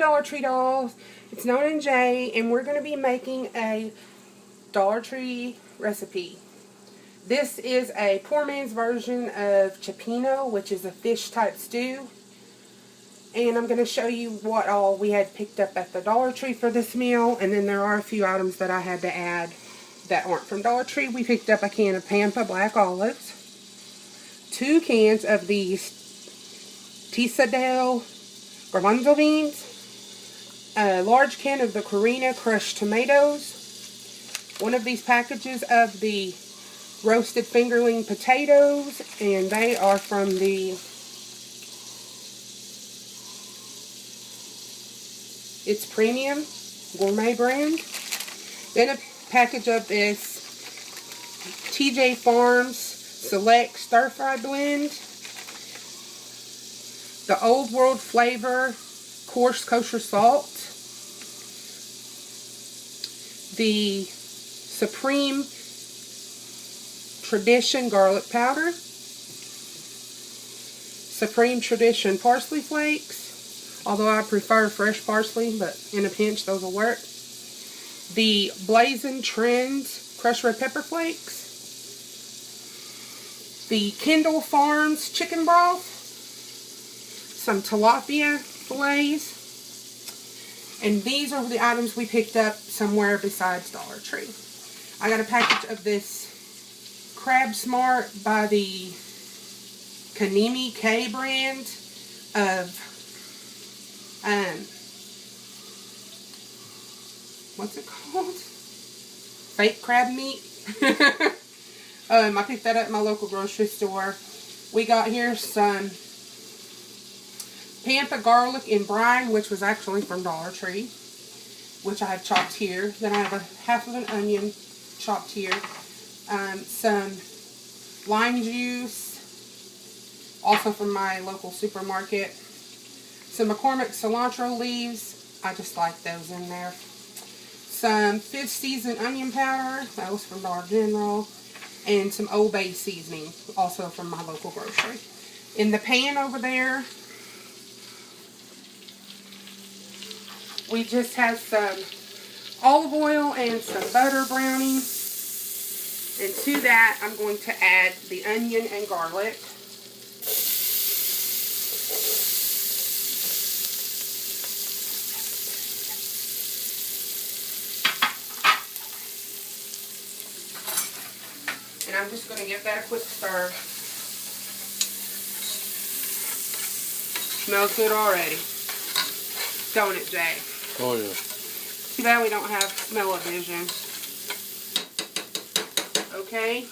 Dollar Tree dolls. It's known in J, and we're going to be making a Dollar Tree recipe. This is a poor man's version of Ciopinno, which is a fish type stew. And I'm going to show you what all we had picked up at the Dollar Tree for this meal. And then there are a few items that I had to add that aren't from Dollar Tree. We picked up a can of Pampa black olives, 2 cans of these Tisadale garbanzo beans, a large can of the Corina crushed tomatoes, one of these packages of the roasted fingerling potatoes, and they are from the It's Premium Gourmet brand. Then a package of this TJ Farms Select Stir Fry Blend, the Old World Flavor Coarse Kosher Salt, the Supreme Tradition Garlic Powder, Supreme Tradition Parsley Flakes, although I prefer fresh parsley, but in a pinch those will work. The Blazing Trends Crushed Red Pepper Flakes, the Kendall Farms Chicken Broth, some tilapia fillets, and these are the items we picked up somewhere besides Dollar Tree. I got a package of this Crab Smart by the Kanemi K brand of what's it called? Fake crab meat. I picked that up at my local grocery store. We got here some Pampa garlic in brine, which was actually from Dollar Tree, which I have chopped here. Then I have a half of an onion chopped here. Some lime juice, also from my local supermarket. Some McCormick cilantro leaves. I just like those in there. Some 5th season onion powder. That was from Dollar General. And some Old Bay seasoning, also from my local grocery. In the pan over there, we just have some olive oil and some butter browning. And to that, I'm going to add the onion and garlic. And I'm just going to give that a quick stir. Smells good already. Don't it, Jay? Oh, yeah. Too bad we don't have smell-o-vision. Okay?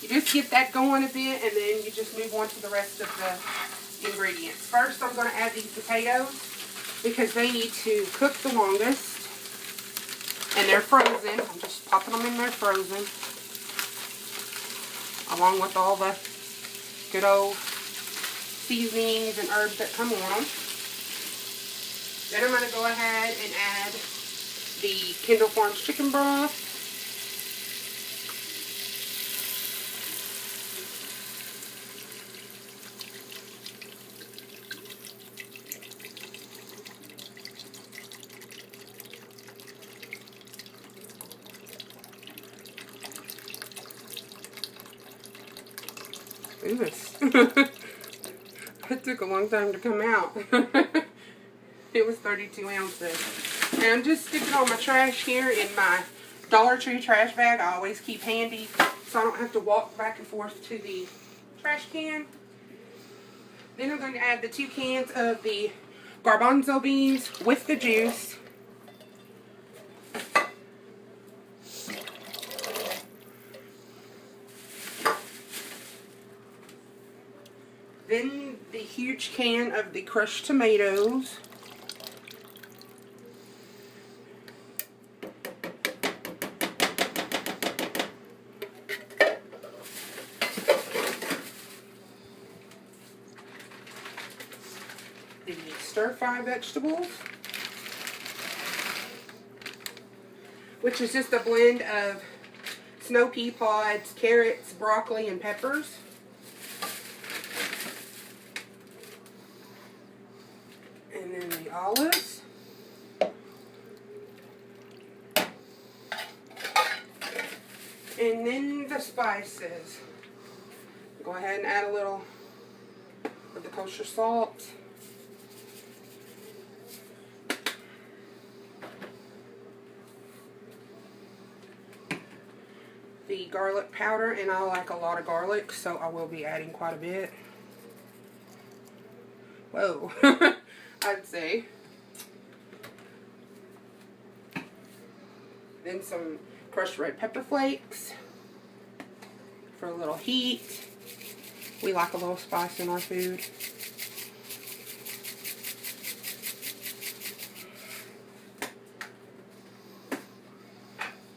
You just get that going a bit, and then you just move on to the rest of the ingredients. First, I'm going to add these potatoes because they need to cook the longest. And they're frozen. I'm just popping them in there frozen, along with all the good old seasonings and herbs that come on them. Then I'm going to go ahead and add the Kendall Farms chicken broth. Ooh, it took a long time to come out. It was 32 ounces. And I'm just sticking all my trash here in my Dollar Tree trash bag. I always keep handy so I don't have to walk back and forth to the trash can. Then I'm going to add the 2 cans of the garbanzo beans with the juice. Then the huge can of the crushed tomatoes. The stir-fry vegetables, which is just a blend of snow pea pods, carrots, broccoli, and peppers. And then the olives. And then the spices. Go ahead and add a little of the kosher salt. The garlic powder, and I like a lot of garlic, so I will be adding quite a bit. Whoa, I'd say. Then some crushed red pepper flakes for a little heat. We like a little spice in our food.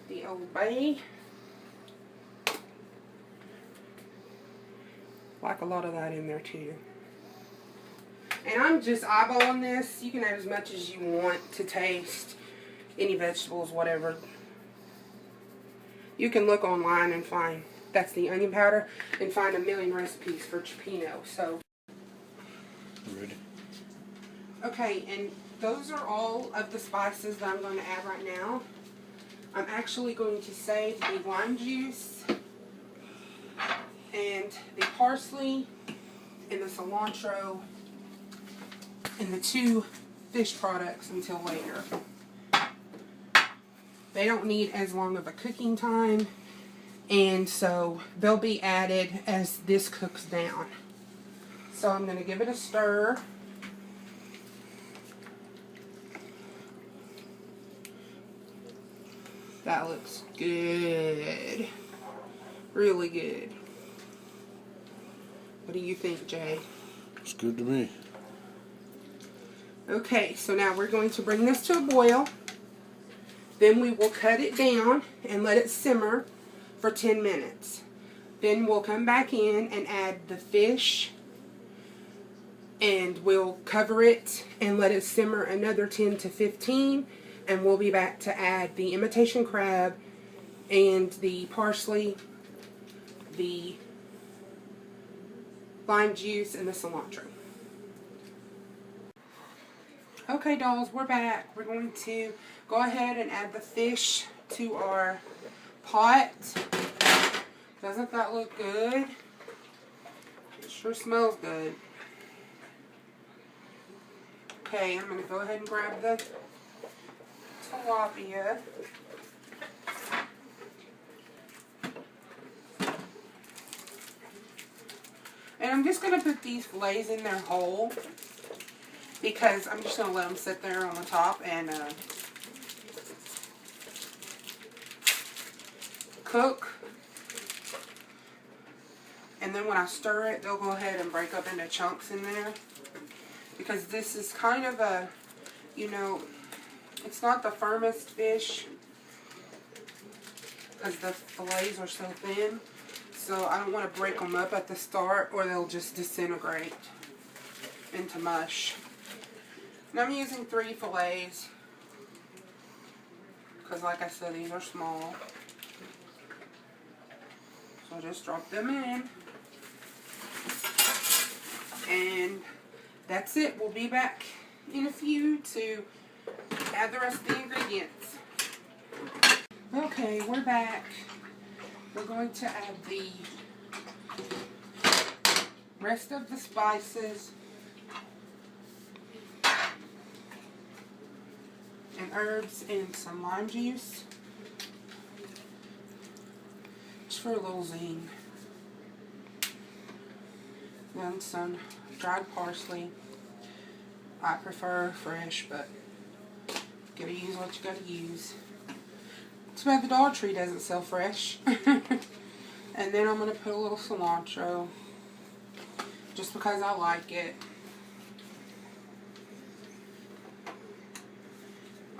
The Old Bay. Like a lot of that in there too. And I'm just eyeballing this. You can add as much as you want to taste. Any vegetables, whatever. You can look online and find, that's the onion powder, and find a million recipes for Ciopinno. So, ready. Okay, and those are all of the spices that I'm going to add right now. I'm actually going to save the lime juice and the parsley and the cilantro and the 2 fish products until later. They don't need as long of a cooking time, and so they'll be added as this cooks down. So I'm going to give it a stir. That looks good. Really good. What do you think, Jay? It's good to me. Okay, so now we're going to bring this to a boil. Then we will cut it down and let it simmer for 10 minutes. Then we'll come back in and add the fish, and we'll cover it and let it simmer another 10 to 15, and we'll be back to add the imitation crab and the parsley, the lime juice, and the cilantro. Okay, dolls, we're back. We're going to go ahead and add the fish to our pot. Doesn't that look good? It sure smells good. Okay, I'm going to go ahead and grab the tilapia. And I'm just going to put these fillets in there whole, because I'm just going to let them sit there on the top and cook. And then when I stir it, they'll go ahead and break up into chunks in there. Because this is kind of a, you know, it's not the firmest fish, because the fillets are so thin. So I don't want to break them up at the start, or they'll just disintegrate into mush. And I'm using 3 fillets, because like I said, these are small. So I'll just drop them in. And that's it. We'll be back in a few to add the rest of the ingredients. Okay, we're back. We're going to add the rest of the spices and herbs and some lime juice, just for a little zing. Then some dried parsley. I prefer fresh, but you gotta use what you gotta use. Too bad the Dollar Tree doesn't sell fresh. And then I'm gonna put a little cilantro, just because I like it.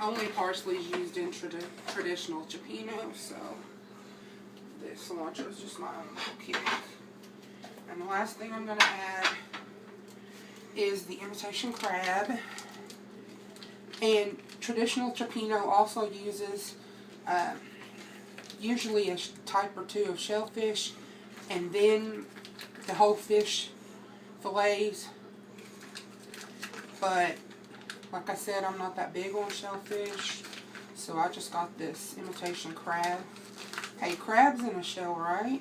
Only parsley is used in traditional Ciopinno, so the cilantro is just my own little kick. And the last thing I'm going to add is the imitation crab. And traditional Ciopinno also uses usually a type or 2 of shellfish, and then the whole fish fillets. But Like I said, I'm not that big on shellfish, so I just got this imitation crab. Hey, crab's in a shell, right?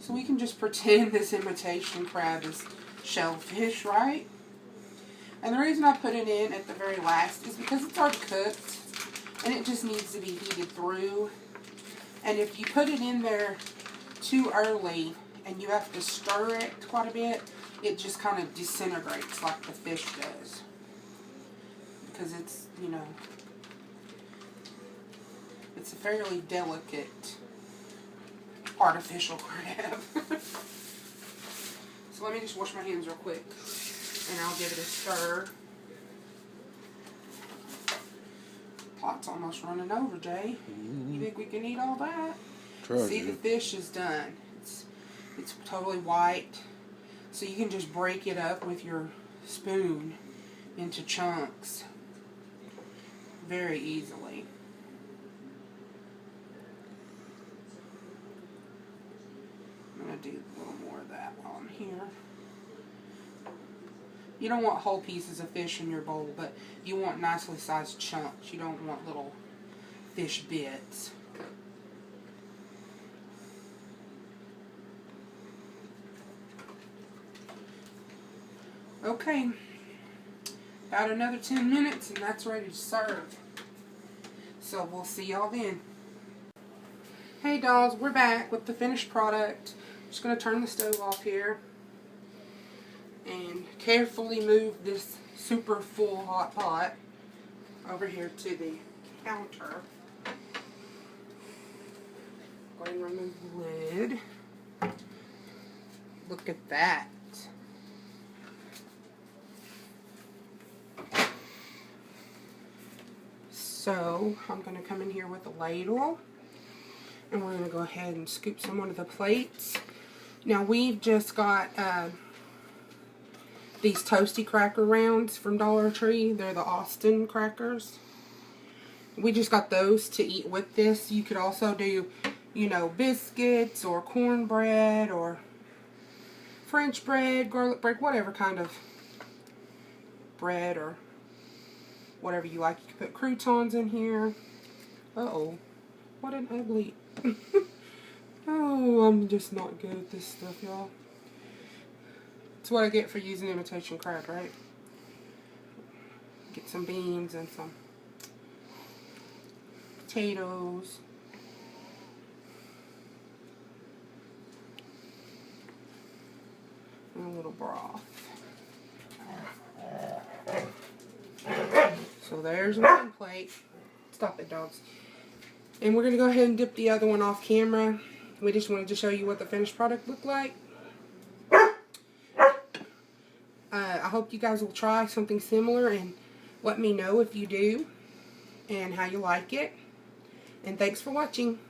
So we can just pretend this imitation crab is shellfish, right? And the reason I put it in at the very last is because it's already cooked and it just needs to be heated through. And if you put it in there too early and you have to stir it quite a bit, it just kind of disintegrates like the fish does. Because it's, you know, it's a fairly delicate artificial crab. So let me just wash my hands real quick and I'll give it a stir. Pot's almost running over, Jay. You think we can eat all that? See, the fish is done. It's totally white. So you can just break it up with your spoon into chunks very easily. I'm going to do a little more of that while I'm here. You don't want whole pieces of fish in your bowl, but you want nicely sized chunks. You don't want little fish bits. Okay, about another 10 minutes and that's ready to serve. So we'll see y'all then. Hey dolls, we're back with the finished product. Just going to turn the stove off here and carefully move this super full hot pot over here to the counter. Go ahead and remove the lid. Look at that. So I'm going to come in here with a ladle and we're going to go ahead and scoop some onto the plates. Now we've just got these toasty cracker rounds from Dollar Tree. They're the Austin crackers. We just got those to eat with this. You could also do, you know, biscuits or cornbread or French bread, garlic bread, whatever kind of bread or whatever you like. You can put croutons in here. Uh-oh. What an ugly... Oh, I'm just not good at this stuff, y'all. That's what I get for using imitation crab, right? Get some beans and some potatoes. And a little broth. So there's one plate. Stop it, dogs. And we're going to go ahead and dip the other one off camera. We just wanted to show you what the finished product looked like. I hope you guys will try something similar and let me know if you do and how you like it. And thanks for watching.